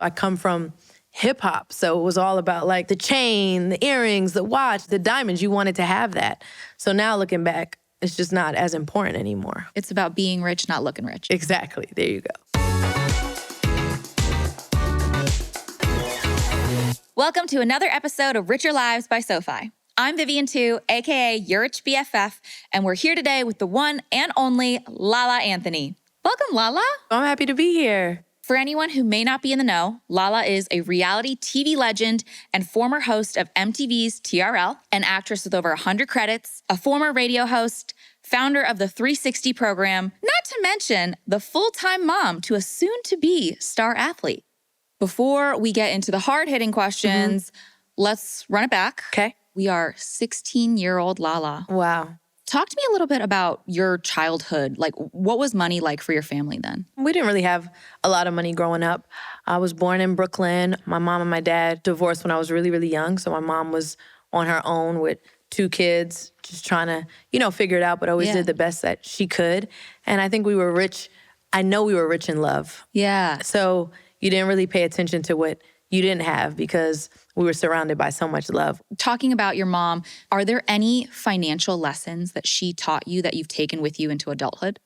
I come from hip hop, so it was all about like the chain, the earrings, the watch, the diamonds. You wanted to have that. So now looking back, it's just not as important anymore. It's about being rich, not looking rich. Exactly. There you go. Welcome to another episode of Richer Lives by SoFi. I'm Vivian Tu, aka your Rich BFF, and we're here today with the one and only Lala Anthony. Welcome, Lala. I'm happy to be here. For anyone who may not be in the know, Lala is a reality TV legend and former host of MTV's TRL, an actress with over 100 credits, a former radio host, founder of the 360 program, not to mention the full-time mom to a soon-to-be star athlete. Before we get into the hard-hitting questions, let's run it back. Okay. We are 16-year-old Lala. Wow. Talk to me a little bit about your childhood. Like, what was money like for your family then? We didn't really have a lot of money growing up. I was born in Brooklyn. My mom and my dad divorced when I was really, really young. So my mom was on her own with 2 kids, just trying to, figure it out, but always did the best that she could. And I think we were rich. I know we were rich in love. Yeah. So you didn't really pay attention to what you didn't have because we were surrounded by so much love. Talking about your mom, are there any financial lessons that she taught you that you've taken with you into adulthood?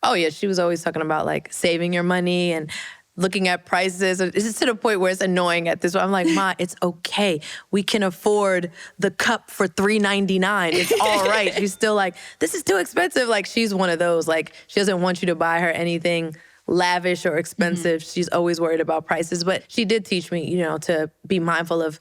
Oh, yeah. She was always talking about, like, saving your money and looking at prices. It's to the point where it's annoying at this point. I'm like, Ma, it's okay. We can afford the cup for $3.99. It's all right. She's still like, this is too expensive. Like, she's one of those. Like, she doesn't want you to buy her anything lavish or expensive. She's always worried about prices. But she did teach me, to be mindful of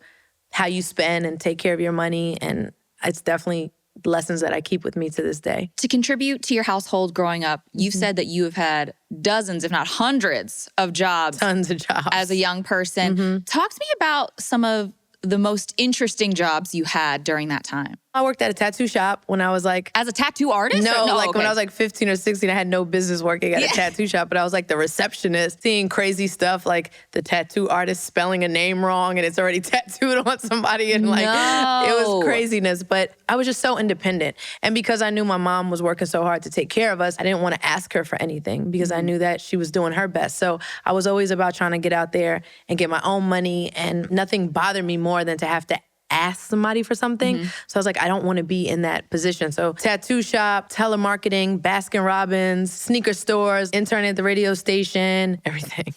how you spend and take care of your money. And it's definitely lessons that I keep with me to this day. To contribute to your household growing up, you've said that you have had dozens, if not hundreds, of jobs. Tons of jobs. As a young person. Talk to me about some of the most interesting jobs you had during that time. I worked at a tattoo shop when I was like... As a tattoo artist? No, when I was like 15 or 16, I had no business working at a tattoo shop, but I was like the receptionist, seeing crazy stuff like the tattoo artist spelling a name wrong and it's already tattooed on somebody, and like it was craziness. But I was just so independent. And because I knew my mom was working so hard to take care of us, I didn't want to ask her for anything because I knew that she was doing her best. So I was always about trying to get out there and get my own money, and nothing bothered me more than to have to ask somebody for something. So I was like, I don't want to be in that position. So tattoo shop, telemarketing, Baskin-Robbins, sneaker stores, interning at the radio station, everything.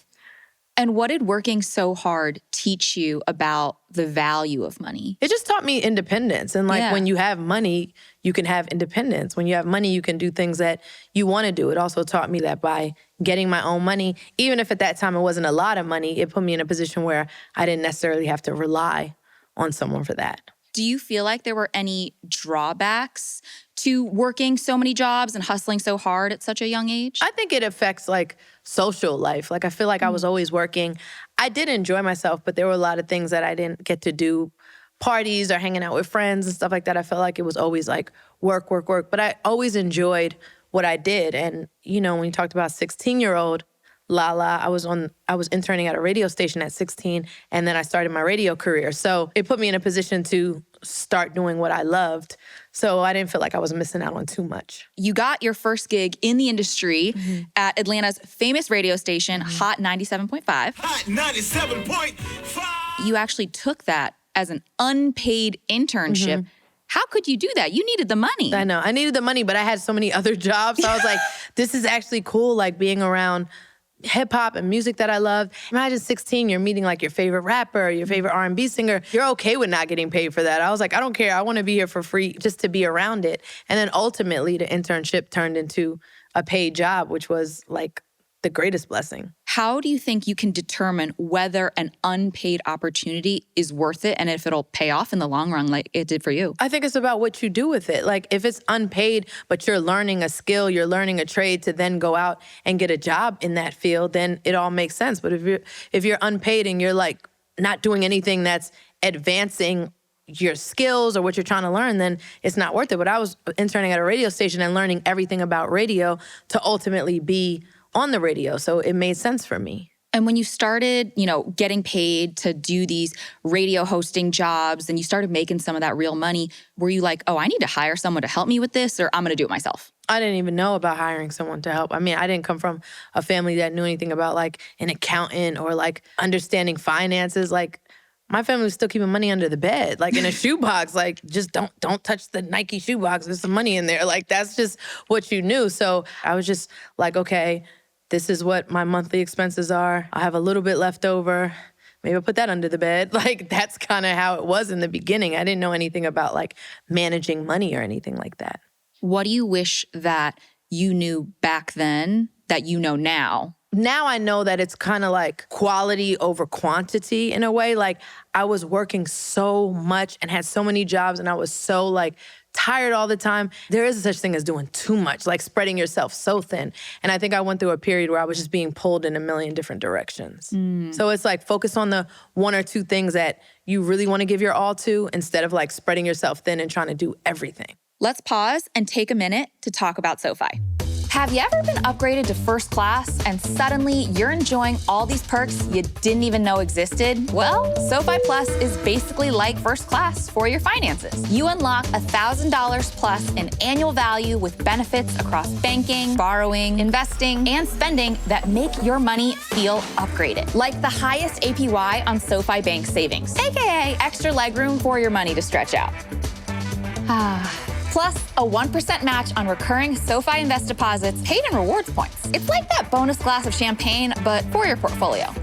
And what did working so hard teach you about the value of money? It just taught me independence. And like when you have money, you can have independence. When you have money, you can do things that you want to do. It also taught me that by getting my own money, even if at that time it wasn't a lot of money, it put me in a position where I didn't necessarily have to rely on someone for that. Do you feel like there were any drawbacks to working so many jobs and hustling so hard at such a young age? I think it affects like social life. Like I feel like I was always working. I did enjoy myself, but there were a lot of things that I didn't get to do. Parties or hanging out with friends and stuff like that. I felt like it was always like work, work, work. But I always enjoyed what I did. And, when you talked about 16-year-old Lala, I was interning at a radio station at 16, and then I started my radio career. So it put me in a position to start doing what I loved. So I didn't feel like I was missing out on too much. You got your first gig in the industry at Atlanta's famous radio station, Hot 97.5. Hot 97.5! You actually took that as an unpaid internship. How could you do that? You needed the money. I know. I needed the money, but I had so many other jobs. So I was like, this is actually cool, like being around hip hop and music that I loved. Imagine 16, you're meeting like your favorite rapper, your favorite R&B singer. You're okay with not getting paid for that. I was like, I don't care. I want to be here for free just to be around it. And then ultimately the internship turned into a paid job, which was like the greatest blessing. How do you think you can determine whether an unpaid opportunity is worth it and if it'll pay off in the long run like it did for you? I think it's about what you do with it. Like if it's unpaid, but you're learning a skill, you're learning a trade to then go out and get a job in that field, then it all makes sense. But if you're unpaid and you're like not doing anything that's advancing your skills or what you're trying to learn, then it's not worth it. But I was interning at a radio station and learning everything about radio to ultimately be on the radio. So it made sense for me. And when you started, getting paid to do these radio hosting jobs and you started making some of that real money, were you like, oh, I need to hire someone to help me with this, or I'm going to do it myself? I didn't even know about hiring someone to help. I mean, I didn't come from a family that knew anything about like an accountant or like understanding finances. Like my family was still keeping money under the bed, like in a shoebox. Like just don't touch the Nike shoebox. There's some money in there. Like that's just what you knew. So I was just like, okay, this is what my monthly expenses are. I have a little bit left over. Maybe I'll put that under the bed. Like that's kind of how it was in the beginning. I didn't know anything about like managing money or anything like that. What do you wish that you knew back then that you know now? Now I know that it's kind of like quality over quantity in a way. Like I was working so much and had so many jobs and I was so like tired all the time. There is such thing as doing too much, like spreading yourself so thin. And I think I went through a period where I was just being pulled in a million different directions. So it's like focus on the one or two things that you really want to give your all to instead of like spreading yourself thin and trying to do everything. Let's pause and take a minute to talk about SoFi. Have you ever been upgraded to first class and suddenly you're enjoying all these perks you didn't even know existed? Well, SoFi Plus is basically like first class for your finances. You unlock $1,000 plus in annual value with benefits across banking, borrowing, investing, and spending that make your money feel upgraded. Like the highest APY on SoFi Bank savings, aka extra legroom for your money to stretch out. Plus, a 1% match on recurring SoFi Invest deposits paid in rewards points. It's like that bonus glass of champagne, but for your portfolio.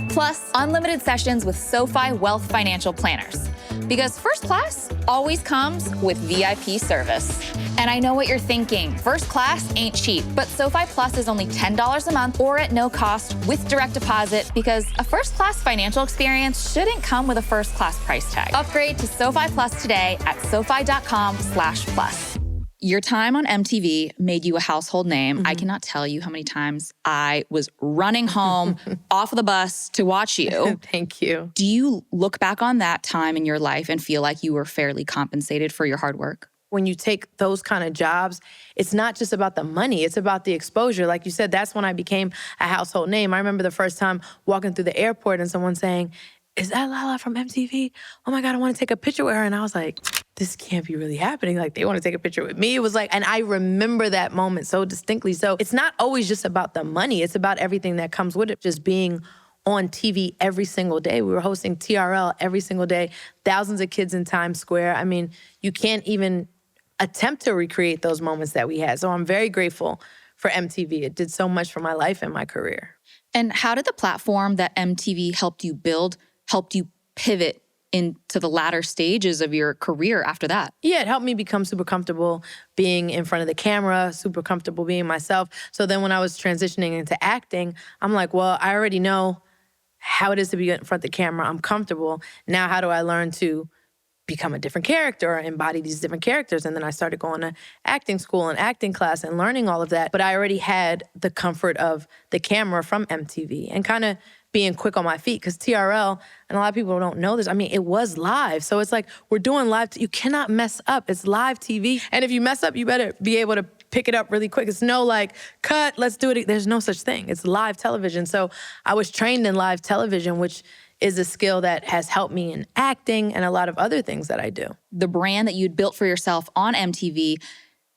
Plus, unlimited sessions with SoFi Wealth Financial Planners. Because first class always comes with VIP service. And I know what you're thinking. First class ain't cheap, but SoFi Plus is only $10 a month or at no cost with direct deposit because a first class financial experience shouldn't come with a first class price tag. Upgrade to SoFi Plus today at SoFi.com/plus. Your time on MTV made you a household name. I cannot tell you how many times I was running home off of the bus to watch you. Thank you. Do you look back on that time in your life and feel like you were fairly compensated for your hard work? When you take those kind of jobs, it's not just about the money, it's about the exposure. Like you said, that's when I became a household name. I remember the first time walking through the airport and someone saying, "Is that Lala from MTV? Oh my God, I want to take a picture with her." And I was like, this can't be really happening. Like they want to take a picture with me. It was like, and I remember that moment so distinctly. So it's not always just about the money. It's about everything that comes with it. Just being on TV every single day. We were hosting TRL every single day, thousands of kids in Times Square. I mean, you can't even attempt to recreate those moments that we had. So I'm very grateful for MTV. It did so much for my life and my career. And how did the platform that MTV helped you build helped you pivot into the latter stages of your career after that? Yeah, it helped me become super comfortable being in front of the camera, super comfortable being myself. So then when I was transitioning into acting, I'm like, well, I already know how it is to be in front of the camera. I'm comfortable. Now how do I learn to become a different character or embody these different characters? And then I started going to acting school and acting class and learning all of that. But I already had the comfort of the camera from MTV and kind of being quick on my feet, because TRL, and a lot of people don't know this, I mean, it was live. So it's like, we're doing live, you cannot mess up. It's live TV. And if you mess up, you better be able to pick it up really quick. It's no like, cut, let's do it. There's no such thing. It's live television. So I was trained in live television, which is a skill that has helped me in acting and a lot of other things that I do. The brand that you'd built for yourself on MTV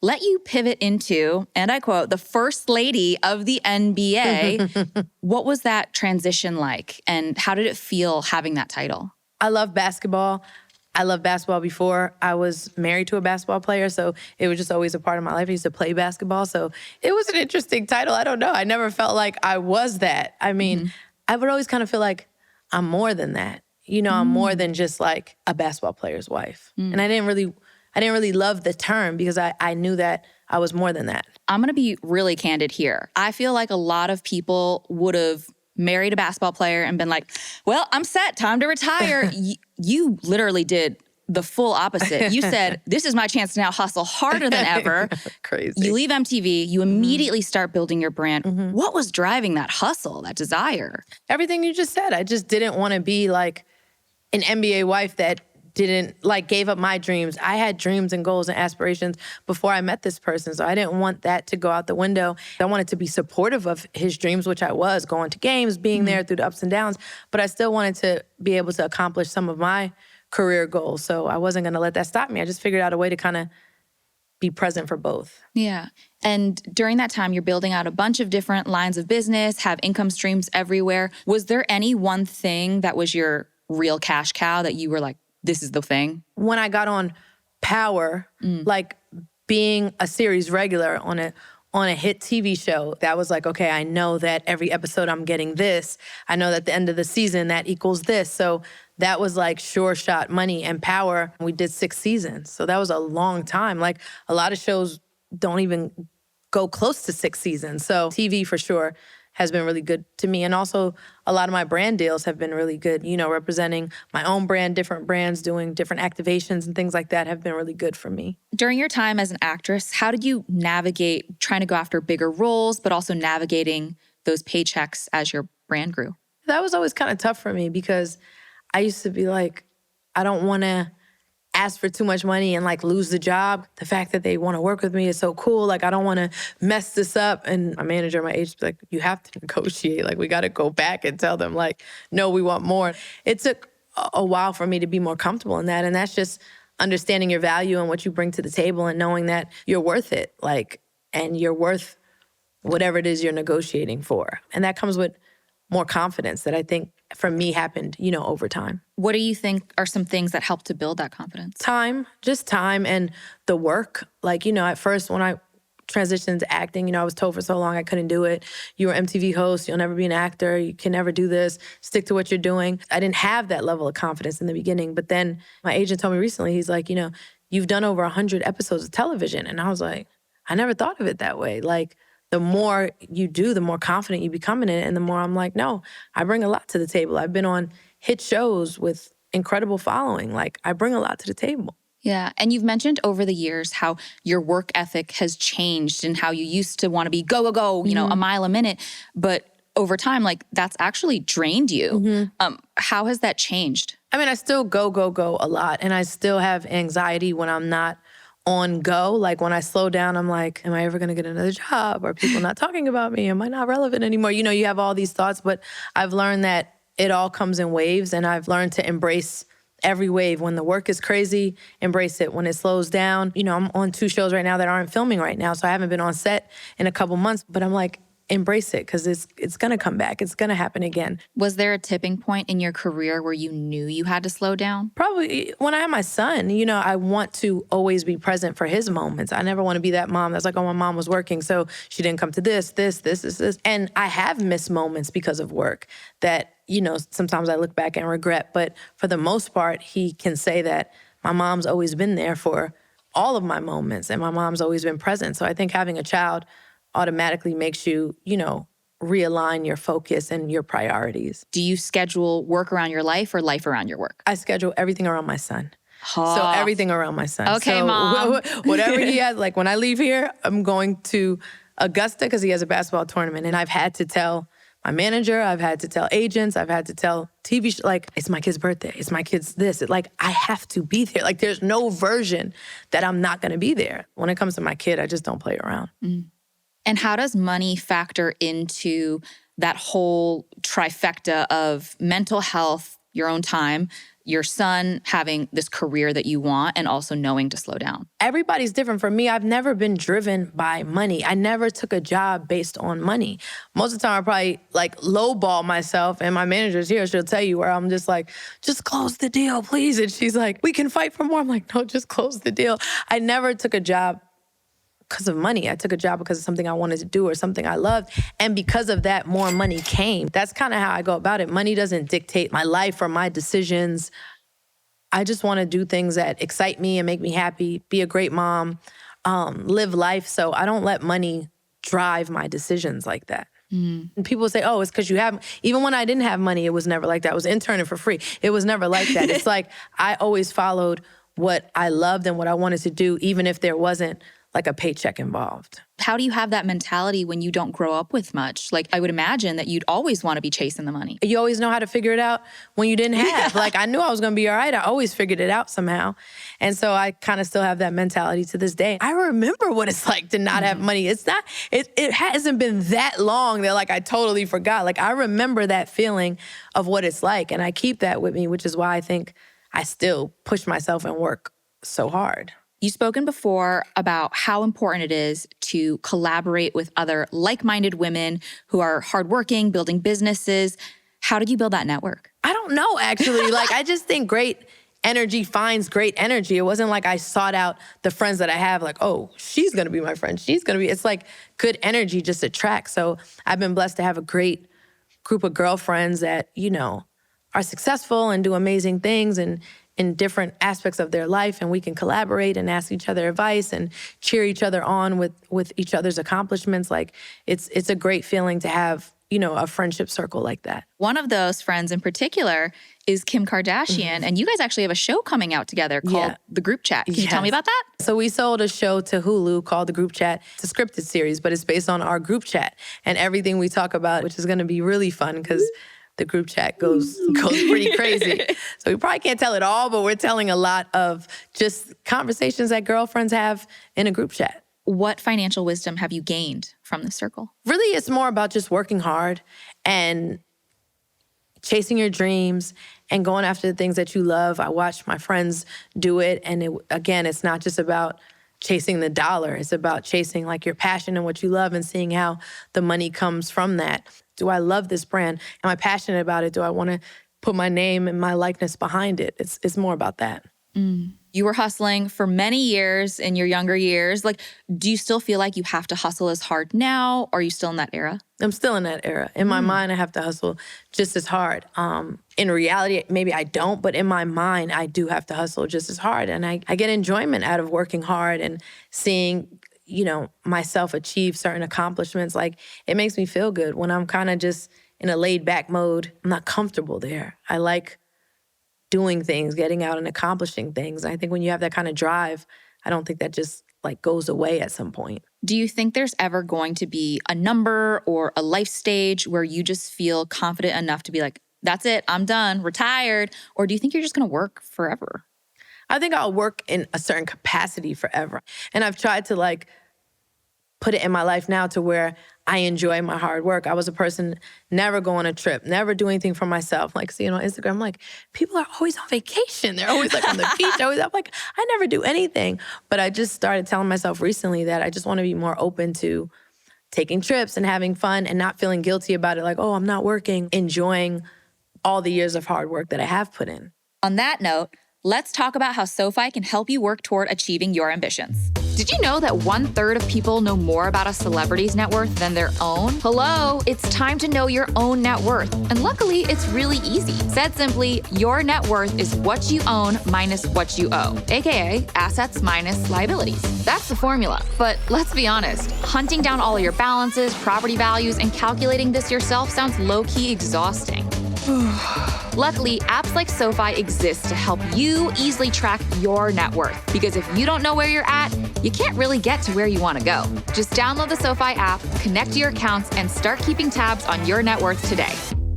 let you pivot into, and I quote, the first lady of the NBA. What was that transition like? And how did it feel having that title? I love basketball. I loved basketball before. I was married to a basketball player, so it was just always a part of my life. I used to play basketball, so it was an interesting title. I don't know. I never felt like I was that. I mean, I would always kind of feel like I'm more than that. You know, I'm more than just like a basketball player's wife. And I didn't really love the term because I knew that I was more than that. I'm going to be really candid here. I feel like a lot of people would have married a basketball player and been like, well, I'm set, time to retire. You literally did the full opposite. You said, this is my chance to now hustle harder than ever. Crazy. You leave MTV, you immediately start building your brand. What was driving that hustle, that desire? Everything you just said. I just didn't want to be like an NBA wife that didn't gave up my dreams. I had dreams and goals and aspirations before I met this person. So I didn't want that to go out the window. I wanted to be supportive of his dreams, which I was, going to games, being there through the ups and downs. But I still wanted to be able to accomplish some of my career goals. So I wasn't going to let that stop me. I just figured out a way to kind of be present for both. Yeah. And during that time, you're building out a bunch of different lines of business, have income streams everywhere. Was there any one thing that was your real cash cow that you were like, this is the thing? When I got on Power, being a series regular on a hit TV show, that was like, okay, I know that every episode I'm getting this. I know that at the end of the season that equals this. So that was like sure shot money. And Power, we did 6 seasons. So that was a long time. Like a lot of shows don't even go close to 6 seasons. So TV for sure has been really good to me. And also a lot of my brand deals have been really good, representing my own brand, different brands, doing different activations and things like that have been really good for me. During your time as an actress, how did you navigate trying to go after bigger roles, but also navigating those paychecks as your brand grew? That was always kind of tough for me because I used to be like, I don't want to ask for too much money and lose the job. The fact that they want to work with me is so cool. I don't want to mess this up. And my manager, my agent, like, you have to negotiate. We got to go back and tell them no, we want more. It took a while for me to be more comfortable in that. And that's just understanding your value and what you bring to the table and knowing that you're worth it. And you're worth whatever it is you're negotiating for. And that comes with more confidence that I think for me happened, over time. What do you think are some things that help to build that confidence? Time, just time and the work. At first when I transitioned into acting, I was told for so long I couldn't do it. You're an MTV host, you'll never be an actor, you can never do this, stick to what you're doing. I didn't have that level of confidence in the beginning, but then my agent told me recently, he's like, you've done over 100 episodes of television. And I was like, I never thought of it that way. The more you do, the more confident you become in it. And the more I'm like, no, I bring a lot to the table. I've been on hit shows with incredible following. I bring a lot to the table. Yeah. And you've mentioned over the years how your work ethic has changed and how you used to want to be go, a mile a minute. But over time, that's actually drained you. How has that changed? I mean, I still go a lot. And I still have anxiety when I'm not on go. When I slow down, I'm like, am I ever going to get another job? Are people not talking about me? Am I not relevant anymore? You have all these thoughts, but I've learned that it all comes in waves, and I've learned to embrace every wave. When the work is crazy, embrace it. When it slows down, I'm on 2 shows right now that aren't filming right now, so I haven't been on set in a couple months, but I'm like, embrace it because it's going to come back. It's going to happen again. Was there a tipping point in your career where you knew you had to slow down? Probably when I had my son. I want to always be present for his moments. I never want to be that mom that's like, oh, my mom was working, so she didn't come to this. And I have missed moments because of work that, sometimes I look back and regret. But for the most part, he can say that my mom's always been there for all of my moments and my mom's always been present. So I think having a child automatically makes you, realign your focus and your priorities. Do you schedule work around your life or life around your work? I schedule everything around my son. Oh. So everything around my son. Okay, so Mom. Whatever he has, when I leave here, I'm going to Augusta because he has a basketball tournament. And I've had to tell my manager, I've had to tell agents, I've had to tell TV, it's my kid's birthday, it's my kid's this. I have to be there. There's no version that I'm not going to be there. When it comes to my kid, I just don't play around. And how does money factor into that whole trifecta of mental health, your own time, your son having this career that you want, and also knowing to slow down? Everybody's different. For me, I've never been driven by money. I never took a job based on money. Most of the time, I probably lowball myself, and my manager's here, she'll tell you, where I'm just like, just close the deal, please. And she's like, we can fight for more. I'm like, no, just close the deal. I never took a job because of money. I took a job because of something I wanted to do or something I loved. And because of that, more money came. That's kind of how I go about it. Money doesn't dictate my life or my decisions. I just want to do things that excite me and make me happy, be a great mom, live life. So I don't let money drive my decisions like that. And people say, oh, it's because you have, even when I didn't have money, it was never like that. I was interning for free. It was never like that. It's I always followed what I loved and what I wanted to do, even if there wasn't like a paycheck involved. How do you have that mentality when you don't grow up with much? Like, I would imagine that you'd always want to be chasing the money. You always know how to figure it out when you didn't have. Like, I knew I was going to be all right. I always figured it out somehow. And so I kind of still have that mentality to this day. I remember what it's like to not have money. It hasn't been that long that like I totally forgot. Like, I remember that feeling of what it's like. And I keep that with me, which is why I think I still push myself and work so hard. You've spoken before about how important it is to collaborate with other like-minded women who are hardworking, building businesses. How did you build that network? I don't know, actually. Like, I just think great energy finds great energy. It wasn't like I sought out the friends that I have, like, oh, she's going to be my friend. It's like good energy just attracts. So I've been blessed to have a great group of girlfriends that, are successful and do amazing things and in different aspects of their life, and we can collaborate and ask each other advice and cheer each other on with each other's accomplishments. Like, it's a great feeling to have, a friendship circle like that. One of those friends in particular is Kim Kardashian, and you guys actually have a show coming out together called The Group Chat. Can you tell me about that? So we sold a show to Hulu called The Group Chat. It's a scripted series, but it's based on our group chat and everything we talk about, which is going to be really fun because the group chat goes pretty crazy. So we probably can't tell it all, but we're telling a lot of just conversations that girlfriends have in a group chat. What financial wisdom have you gained from this circle? Really, it's more about just working hard and chasing your dreams and going after the things that you love. I watch my friends do it. And it's not just about chasing the dollar. It's about chasing like your passion and what you love and seeing how the money comes from that. Do I love this brand? Am I passionate about it? Do I want to put my name and my likeness behind it? It's more about that. You were hustling for many years in your younger years. Like, do you still feel like you have to hustle as hard now? Or are you still in that era? I'm still in that era. In my mind, I have to hustle just as hard. In reality, maybe I don't, but in my mind, I do have to hustle just as hard. And I get enjoyment out of working hard and seeing myself achieve certain accomplishments. Like, it makes me feel good when I'm kind of just in a laid back mode. I'm not comfortable there. I like doing things, getting out and accomplishing things. I think when you have that kind of drive, I don't think that just like goes away at some point. Do you think there's ever going to be a number or a life stage where you just feel confident enough to be like, that's it, I'm done, retired? Or do you think you're just going to work forever? I think I'll work in a certain capacity forever. And I've tried to like put it in my life now to where I enjoy my hard work. I was a person never go on a trip, never do anything for myself. Like, seeing on Instagram, like, people are always on vacation. They're always like on the beach. I'm like, I never do anything. But I just started telling myself recently that I just want to be more open to taking trips and having fun and not feeling guilty about it. Like, oh, I'm not working, enjoying all the years of hard work that I have put in. On that note, let's talk about how SoFi can help you work toward achieving your ambitions. Did you know that 1/3 of people know more about a celebrity's net worth than their own? Hello, it's time to know your own net worth. And luckily, it's really easy. Said simply, your net worth is what you own minus what you owe, aka assets minus liabilities. That's the formula. But let's be honest, hunting down all your balances, property values, and calculating this yourself sounds low-key exhausting. Luckily, apps like SoFi exist to help you easily track your net worth. Because if you don't know where you're at, you can't really get to where you want to go. Just download the SoFi app, connect to your accounts, and start keeping tabs on your net worth today.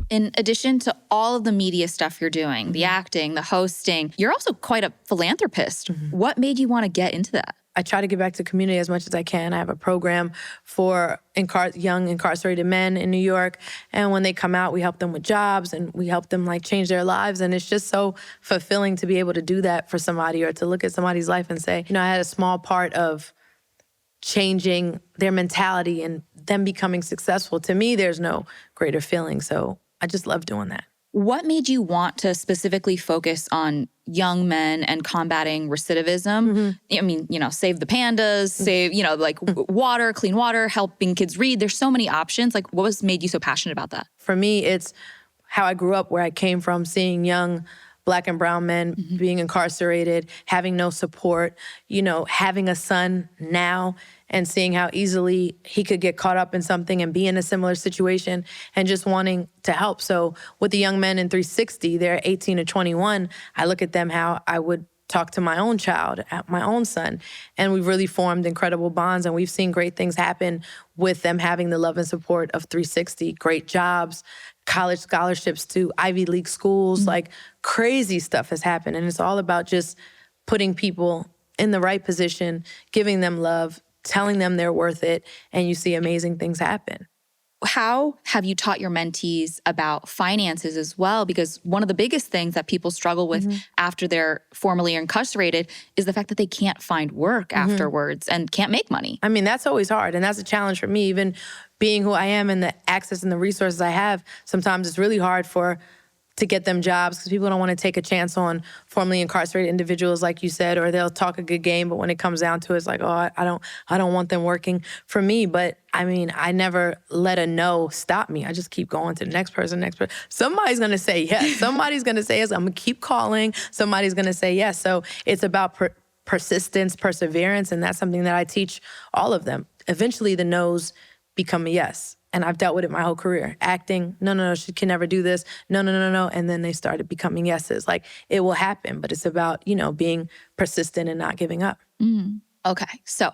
In addition to all of the media stuff you're doing, the acting, the hosting, you're also quite a philanthropist. What made you want to get into that? I try to give back to the community as much as I can. I have a program for young incarcerated men in New York. And when they come out, we help them with jobs and we help them like change their lives. And it's just so fulfilling to be able to do that for somebody or to look at somebody's life and say, I had a small part of changing their mentality and them becoming successful. To me, there's no greater feeling. So I just love doing that. What made you want to specifically focus on young men and combating recidivism? I mean, save the pandas, save, water, clean water, helping kids read. There's so many options. Like, what made you so passionate about that? For me, it's how I grew up, where I came from, seeing young Black and brown men being incarcerated, having no support, having a son now and seeing how easily he could get caught up in something and be in a similar situation and just wanting to help. So with the young men in 360, they're 18 to 21, I look at them how I would talk to my own child, my own son. And we've really formed incredible bonds, and we've seen great things happen with them having the love and support of 360, great jobs, college scholarships to Ivy League schools, like crazy stuff has happened. And it's all about just putting people in the right position, giving them love, telling them they're worth it, and you see amazing things happen. How have you taught your mentees about finances as well? Because one of the biggest things that people struggle with after they're formally incarcerated is the fact that they can't find work afterwards and can't make money. I mean, that's always hard. And that's a challenge for me, even being who I am and the access and the resources I have. Sometimes it's really hard to get them jobs because people don't want to take a chance on formerly incarcerated individuals, like you said, or they'll talk a good game, but when it comes down to it, it's like, oh, I don't want them working for me. But I mean, I never let a no stop me. I just keep going to the next person. Somebody's going to say yes. Somebody's going to say yes. I'm going to keep calling. Somebody's going to say yes. So it's about persistence, perseverance, and that's something that I teach all of them. Eventually, the no's become a yes. And I've dealt with it my whole career. Acting, no, she can never do this. No. And then they started becoming yeses. Like, it will happen, but it's about, being persistent and not giving up. Okay, so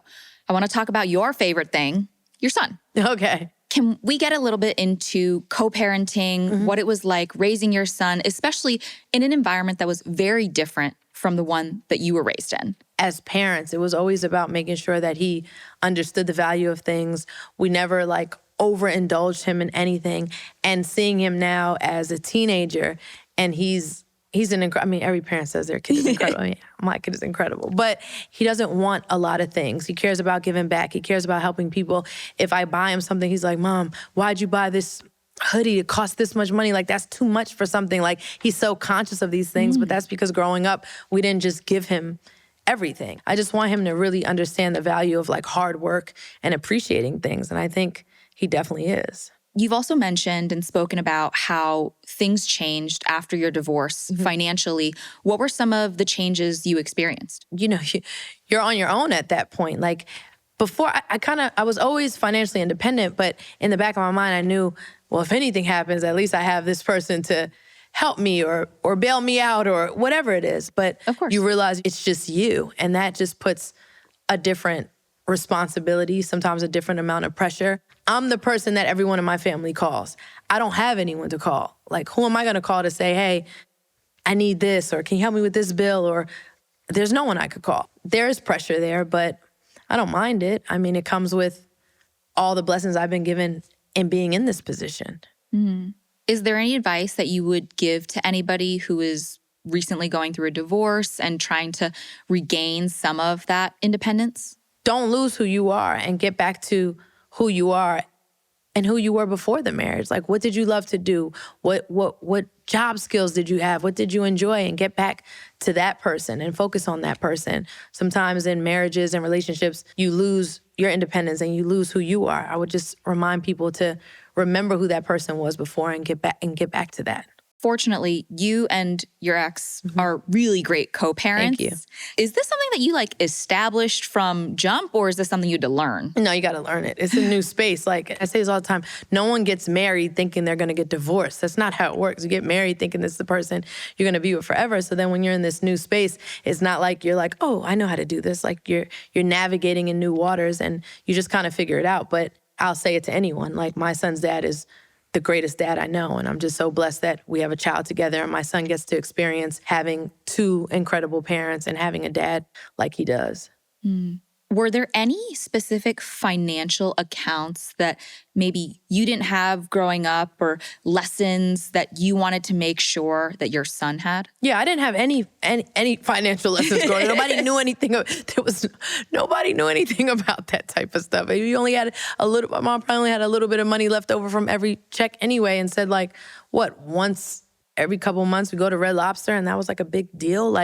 I want to talk about your favorite thing, your son. Okay. Can we get a little bit into co-parenting, what it was like raising your son, especially in an environment that was very different from the one that you were raised in? As parents, it was always about making sure that he understood the value of things. We never overindulged him in anything. And seeing him now as a teenager, and he's an incredible, I mean, every parent says their kid is incredible. I mean, my kid is incredible. But he doesn't want a lot of things. He cares about giving back. He cares about helping people. If I buy him something, he's like, Mom, why'd you buy this hoodie? It costs this much money. Like, that's too much for something. Like, he's so conscious of these things, but that's because growing up, we didn't just give him everything. I just want him to really understand the value of hard work and appreciating things. And I think he definitely is. You've also mentioned and spoken about how things changed after your divorce financially. What were some of the changes you experienced? You're on your own at that point. Like, before, I was always financially independent, but in the back of my mind, I knew, well, if anything happens, at least I have this person to help me or bail me out or whatever it is. But of course, you realize it's just you, and that just puts a different responsibility, sometimes a different amount of pressure. I'm the person that everyone in my family calls. I don't have anyone to call. Like, who am I going to call to say, hey, I need this, or can you help me with this bill? Or there's no one I could call. There is pressure there, but I don't mind it. I mean, it comes with all the blessings I've been given in being in this position. Is there any advice that you would give to anybody who is recently going through a divorce and trying to regain some of that independence? Don't lose who you are and get back to who you are and who you were before the marriage. Like, what did you love to do? What job skills did you have? What did you enjoy? And get back to that person and focus on that person. Sometimes in marriages and relationships, you lose your independence and you lose who you are. I would just remind people to remember who that person was before and get back to that. Fortunately, you and your ex are really great co-parents. Thank you. Is this something that you established from jump, or is this something you had to learn? No, you got to learn it. It's a new space. Like I say this all the time, no one gets married thinking they're going to get divorced. That's not how it works. You get married thinking this is the person you're going to be with forever. So then when you're in this new space, it's not like you're like, oh, I know how to do this. Like you're navigating in new waters and you just kind of figure it out. But I'll say it to anyone. Like, my son's dad is the greatest dad I know. And I'm just so blessed that we have a child together and my son gets to experience having two incredible parents and having a dad like he does. Were there any specific financial accounts that maybe you didn't have growing up, or lessons that you wanted to make sure that your son had? Yeah, I didn't have any financial lessons growing up. Nobody knew anything. Nobody knew anything about that type of stuff. You only had a little. My mom probably only had a little bit of money left over from every check anyway, and said once every couple months we go to Red Lobster, and that was a big deal.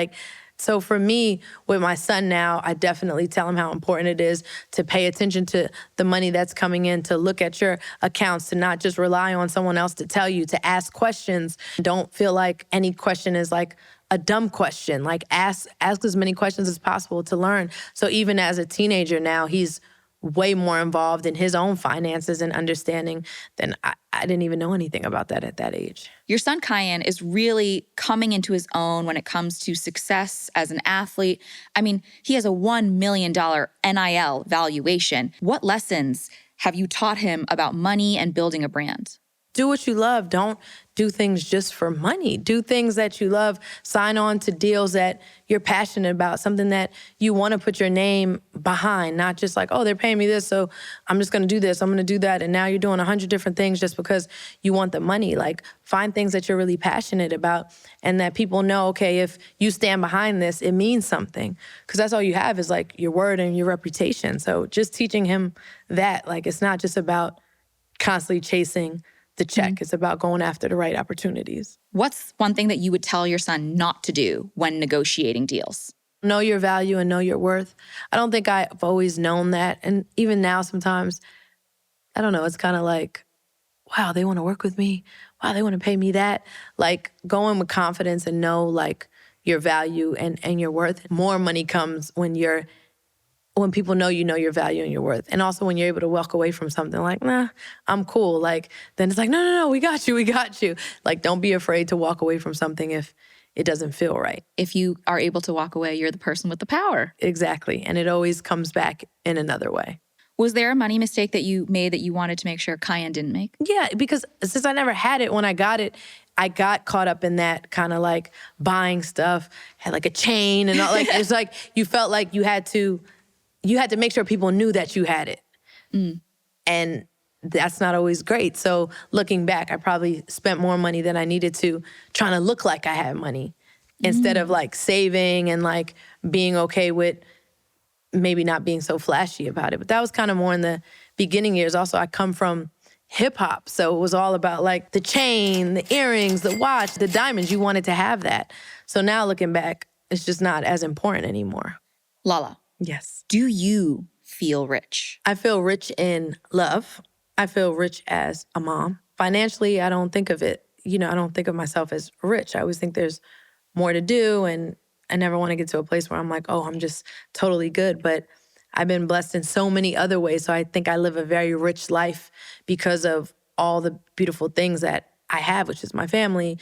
So for me, with my son now, I definitely tell him how important it is to pay attention to the money that's coming in, to look at your accounts, to not just rely on someone else to tell you, to ask questions. Don't feel like any question is a dumb question. Ask as many questions as possible to learn. So even as a teenager now, he's way more involved in his own finances and understanding than I didn't even know anything about that at that age. Your son, Kyan, is really coming into his own when it comes to success as an athlete. I mean, he has a $1 million NIL valuation. What lessons have you taught him about money and building a brand? Do what you love. Don't do things just for money. Do things that you love. Sign on to deals that you're passionate about, something that you want to put your name behind, not just like, oh, they're paying me this, so I'm just going to do this, I'm going to do that. And now you're doing 100 different things just because you want the money. Like, find things that you're really passionate about and that people know, okay, if you stand behind this, it means something. Because that's all you have is like your word and your reputation. So just teaching him that, like, it's not just about constantly chasing the check. It's about going after the right opportunities. What's one thing that you would tell your son not to do when negotiating deals? Know your value and know your worth. I don't think I've always known that. And even now, sometimes, I don't know, it's kind of like, wow, they want to work with me. Wow, they want to pay me that. Like, go in with confidence and know, like, your value and your worth. More money comes when people know you know your value and your worth. And also when you're able to walk away from something like, nah, I'm cool. Like, then it's like, no, we got you. Like, don't be afraid to walk away from something if it doesn't feel right. If you are able to walk away, you're the person with the power. Exactly. And it always comes back in another way. Was there a money mistake that you made that you wanted to make sure Kyan didn't make? Yeah, because since I never had it, when I got it, I got caught up in that kind of like buying stuff, had like a chain and all. Like, it's like you felt like you had to make sure people knew that you had it. And that's not always great. So looking back, I probably spent more money than I needed to trying to look like I had money instead of like saving and like being okay with maybe not being so flashy about it. But that was kind of more in the beginning years. Also, I come from hip hop. So it was all about like the chain, the earrings, the watch, the diamonds. You wanted to have that. So now looking back, it's just not as important anymore. Lala. Yes. Do you feel rich? I feel rich in love. I feel rich as a mom. Financially, I don't think of it, I don't think of myself as rich. I always think there's more to do, and I never want to get to a place where I'm like, oh, I'm just totally good. But I've been blessed in so many other ways. So I think I live a very rich life because of all the beautiful things that I have, which is my family,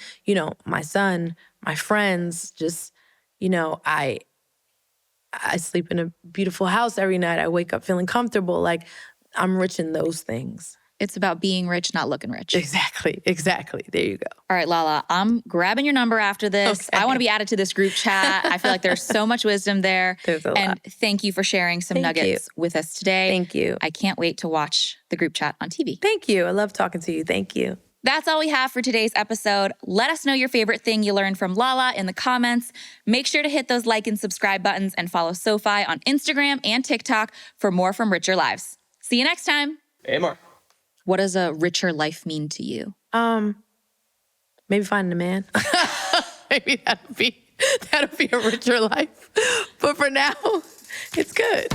my son, my friends, just, I sleep in a beautiful house every night. I wake up feeling comfortable. Like, I'm rich in those things. It's about being rich, not looking rich. Exactly. There you go. All right, Lala, I'm grabbing your number after this. Okay. I want to be added to this group chat. I feel like there's so much wisdom there. There's a lot. And thank you for sharing some nuggets with us today. Thank you. I can't wait to watch the group chat on TV. Thank you. I love talking to you. Thank you. That's all we have for today's episode. Let us know your favorite thing you learned from Lala in the comments. Make sure to hit those like and subscribe buttons and follow SoFi on Instagram and TikTok for more from Richer Lives. See you next time. Hey, Mark. What does a richer life mean to you? Maybe finding a man. Maybe that'll be a richer life. But for now, it's good.